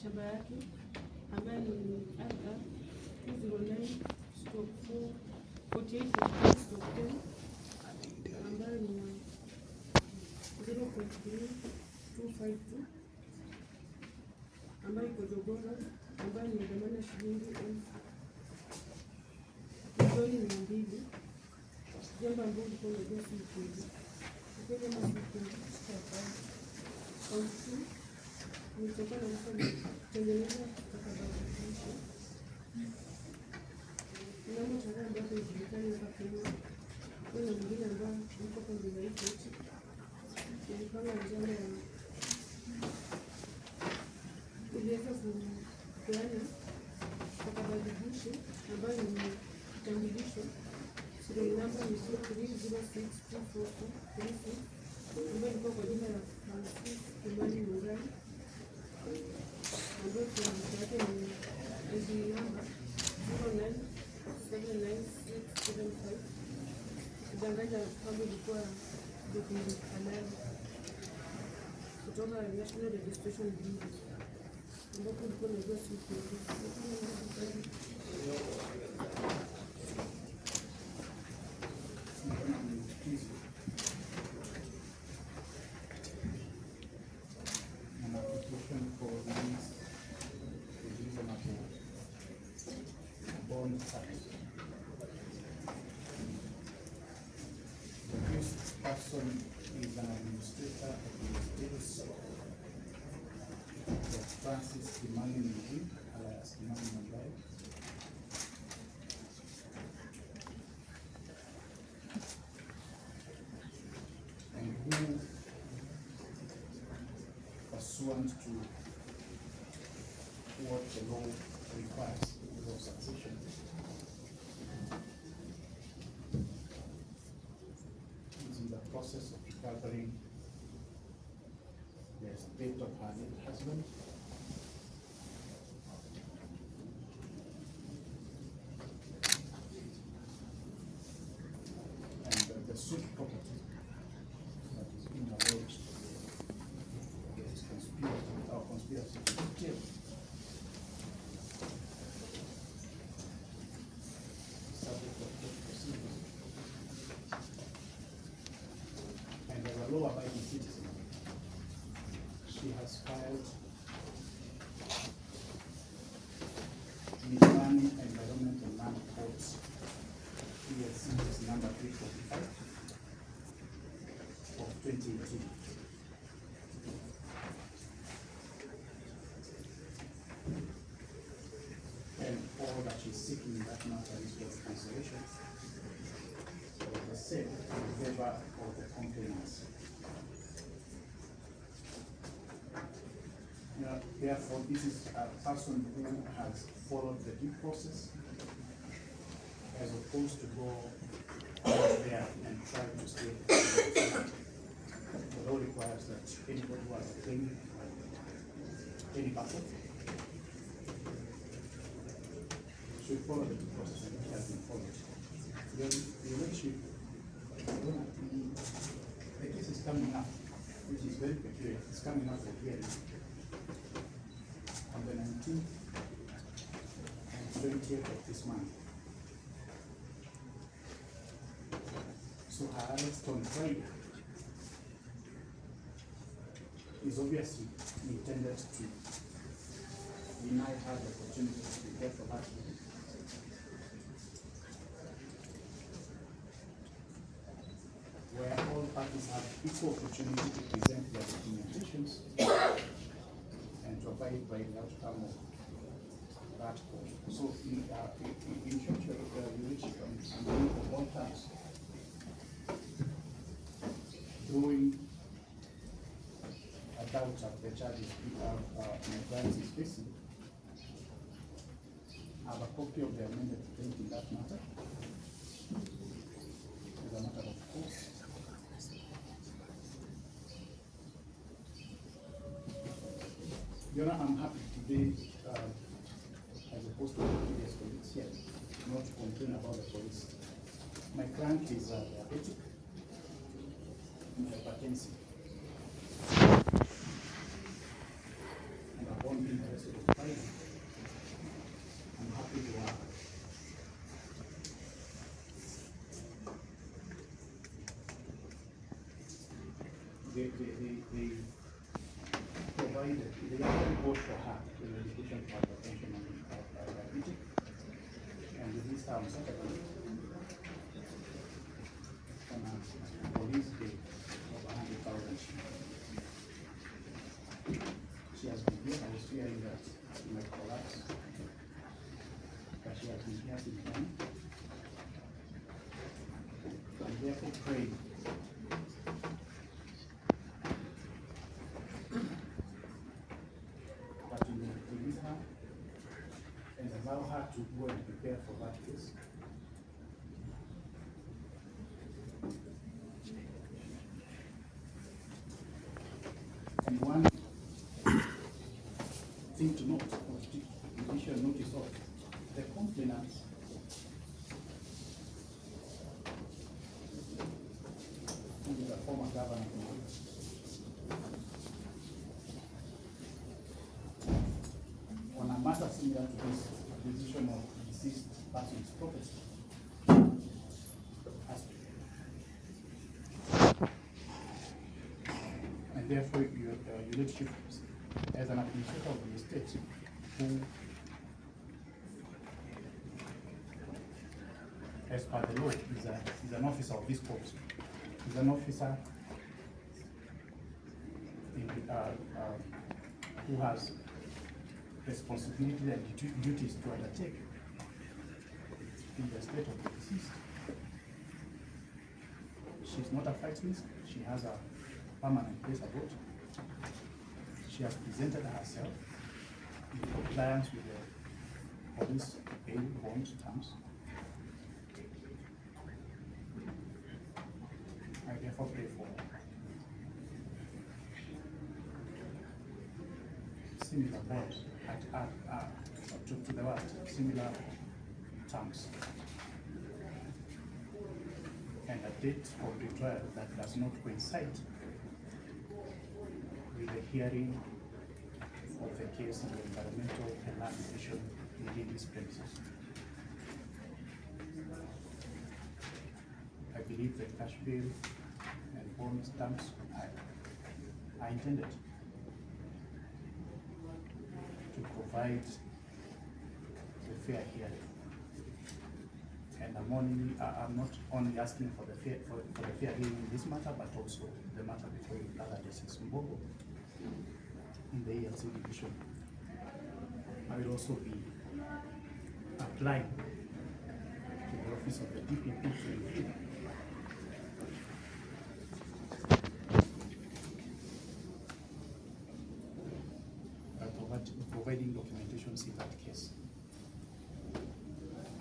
shamba yake ambaye ni RR 209/48/10 ambayo ni 0.3252 ambayo iko Jogora ambayo ni dhamana shilingi 1,200,000. Jambo ambalo liko ndio si kweli. Kwa hiyo kama ni kutokana na kutengeneza stakabadhi. Ndio tarehe ambayo inajulikana hapa Kenya. Kuna mwingine ambaye yuko kwa ndani yetu. Ilipanga njama ya kuweza kupeana stakabadhi hizi ambayo ni kitambulisho. Serial number ni 03062443 ambayo ilikuwa kwa jina la Francis Kimani Mungani, ambayo kitambulisho yake ni ID number 09796675. Kudanganya kwamba ilikuwa document halali kutoka National Registration Bureau, ambapo ilikuwa inajua siku person is an administrator of the state of Francis Kimani Mungani, alias Kimani Mungani. And who, pursuant to what the law requires of succession, process of recovering the estate of her late husband, and the suit property that is being alleged against conspiracy to steal. Subject of court proceedings. Law-abiding citizen, she has filed Mizani Environment and Land Courts PSC number 345 of 2018. And all that she's seeking in that matter is for cancellation of the sale in favor of the complainants. Therefore, this is a person who has followed the due process as opposed to go out there and try to steal. The law requires that anybody who has a claim, any person, should follow the due process, and it has been followed. The relationship, the case is coming up, which is very peculiar. It's coming up for hearing on the 19th and 20th of this month. So her arrest on Friday is obviously intended to deny her the opportunity to prepare for her hearing. Where all parties have equal opportunity to present their documentations and to abide by the outcome of that court. So in short, you reach on all times, throwing a doubt at the charges Francis is facing. I have a copy of the amended complaint in that matter. It's a matter of course. You know, I'm happy today, as opposed to the previous colleagues here, not to complain about the police. My client is diabetic and hypertensive, and I've only been arrested they provided, they actually bought for her the medication for hypertension and diabetes. And with this time, Saturday, on a police day of 100,000. She has been here. I was fearing that she might collapse, but she has been here since then. And therefore praying that you will release her and allow her to go and prepare for that case. And one thing to note, or judicial notice of, the complainants who is a former governor, on a matter similar to this acquisition of deceased person's property, and therefore your leadership as an administrator of the estate who, as per the law, is an officer of this court, is an officer who has responsibilities and duties to undertake in the estate of the deceased. She's not a fight risk. She has a permanent place abroad. She has presented herself in compliance with the police bail bond terms. I therefore pray for similar bonds to the world, similar terms, and a date of the trial that does not coincide with the hearing of the case in the environmental and land division within these premises. I believe the cash bill and bond stamps are intended to provide the fair hearing. And I'm not only asking for the fair hearing in this matter, but also the matter before other cases in Bogo, in the ELC division. I will also be applying to the office of the DPP to review providing documentations in that case.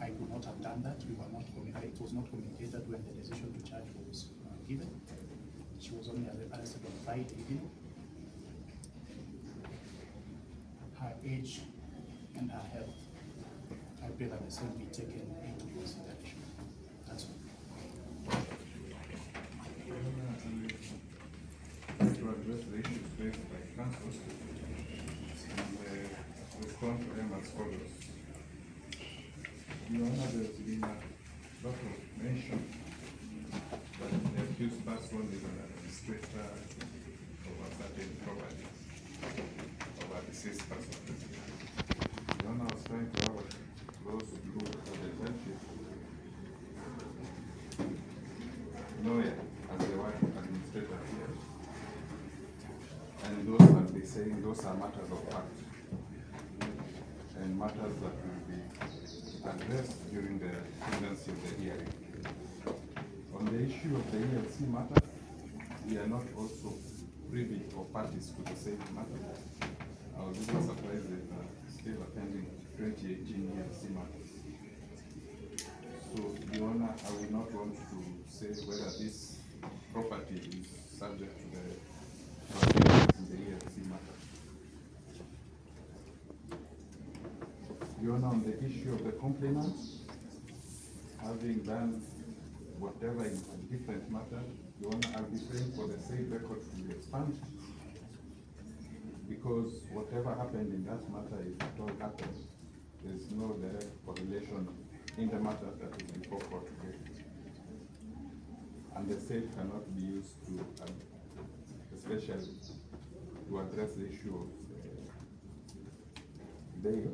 I could not have done that. We were not it was not communicated when the decision to charge was given. She was only arrested on Friday evening. Her age and her health, I pray that the same be taken into consideration. That's all. To address the issues raised by council and respond to them as follows. Your Honor, there has been a lot of mention that the accused person is an administrator of a certain property of a deceased person. Your Honor, I was trying to have a close look at the judgeship. Lawyer as the word administrator here. And those I'll be saying those are matters of fact and matters that will be addressed during the pendency of the hearing. On the issue of the ELC matter, we are not also privy or parties to the same matter. I was even surprised that still attending 2018 ELC matters. So, Your Honor, I will not want to say whether this property is subject to the in the ELC matter. Your Honor, on the issue of the complainant, having done whatever in different matters, Your Honor, I'll be praying for the same record to be expanded. Because whatever happened in that matter, if it all happened, there's no direct correlation in the matter that is before court today. And the same cannot be used to especially to address the issue of bail.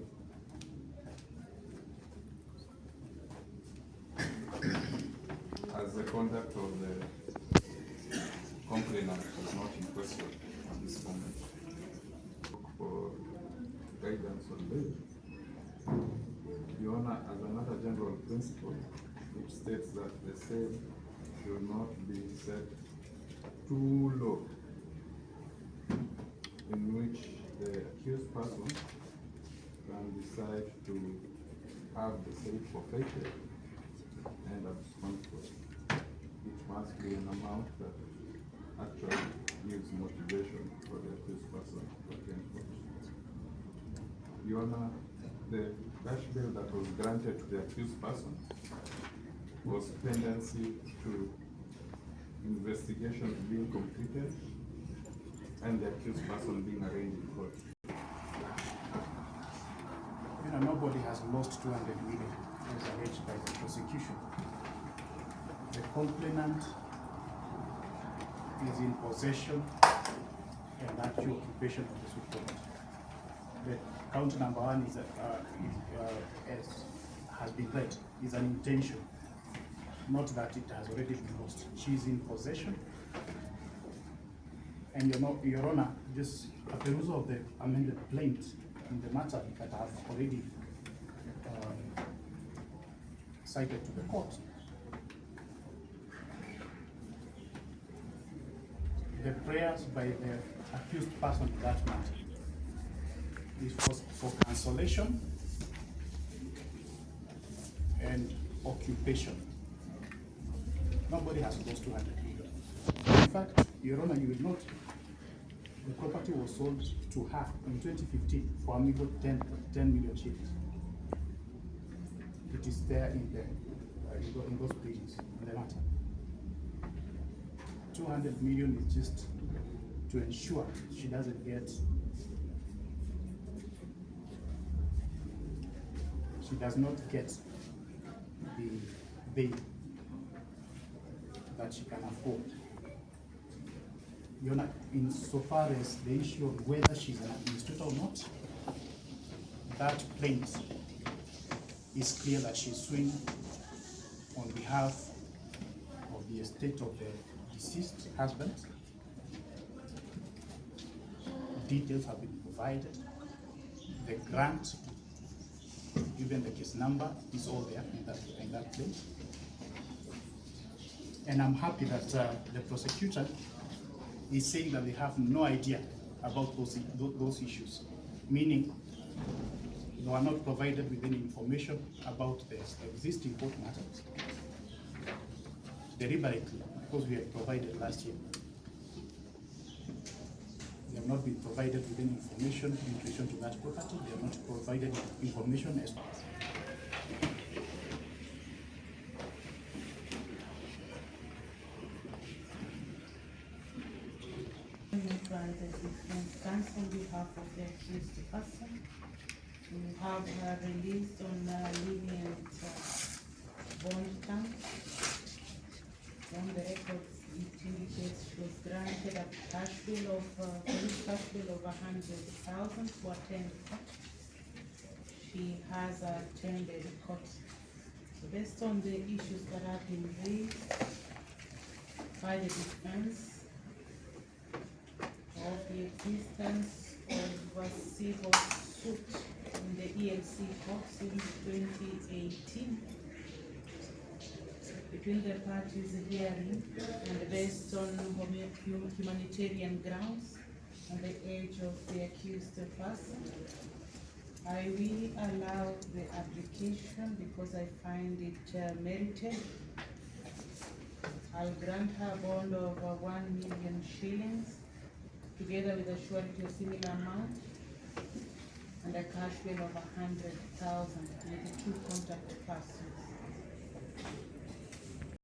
As the conduct of the complainant is not in question at this moment, for guidance on bail. Your Honor, as another general principle, it states that the same should not be set too low, in which the accused person can decide to have the same forfeited and abscond for it. It must be an amount that actually gives motivation for the accused person to attend court. Your Honor, the cash bail that was granted to the accused person was pendency to investigation being completed and the accused person being arraigned in court. You know, nobody has lost 200 million as alleged by the prosecution. The complainant is in possession and actual occupation of the support. The count number one is has been read, is an intention, not that it has already been lost. She is in possession, and Your Honor, just a perusal of the amended plaint in the matter that I have already cited to the court. The prayers by the accused person in that matter is for cancellation and occupation. Nobody has lost 200 million. In fact, Your Honor, you will note the property was sold to her in 2015 for a meager 10 million shillings. It is there in those pages in the matter. 200 million is just to ensure she doesn't get, she does not get the bail that she can afford. You're not, insofar as the issue of whether she's an administrator or not, that plaint is clear that she's suing on behalf of the estate of the deceased husband. Details have been provided. The grant, even the case number, is all there in that place. And I'm happy that the prosecutor is saying that they have no idea about those issues, meaning they were not provided with any information about the existing court matters deliberately, because we had provided last year. They have not been provided with any information in relation to that property. They have not provided information as on behalf of the accused person. We have released on lenient bond terms. On the records, it indicates she was granted a cash bill of police cash bill of 100,000 to attend court. She has attended court. So based on the issues that have been raised by the defense of the existence of a civil suit in the ELC court since 2018 between the parties hearing, and based on humanitarian grounds and the age of the accused person, I will allow the application because I find it merited. I'll grant her a bond of 1 million shillings together with a surety of similar amount and a cash bill of 100,000 with the two contact persons.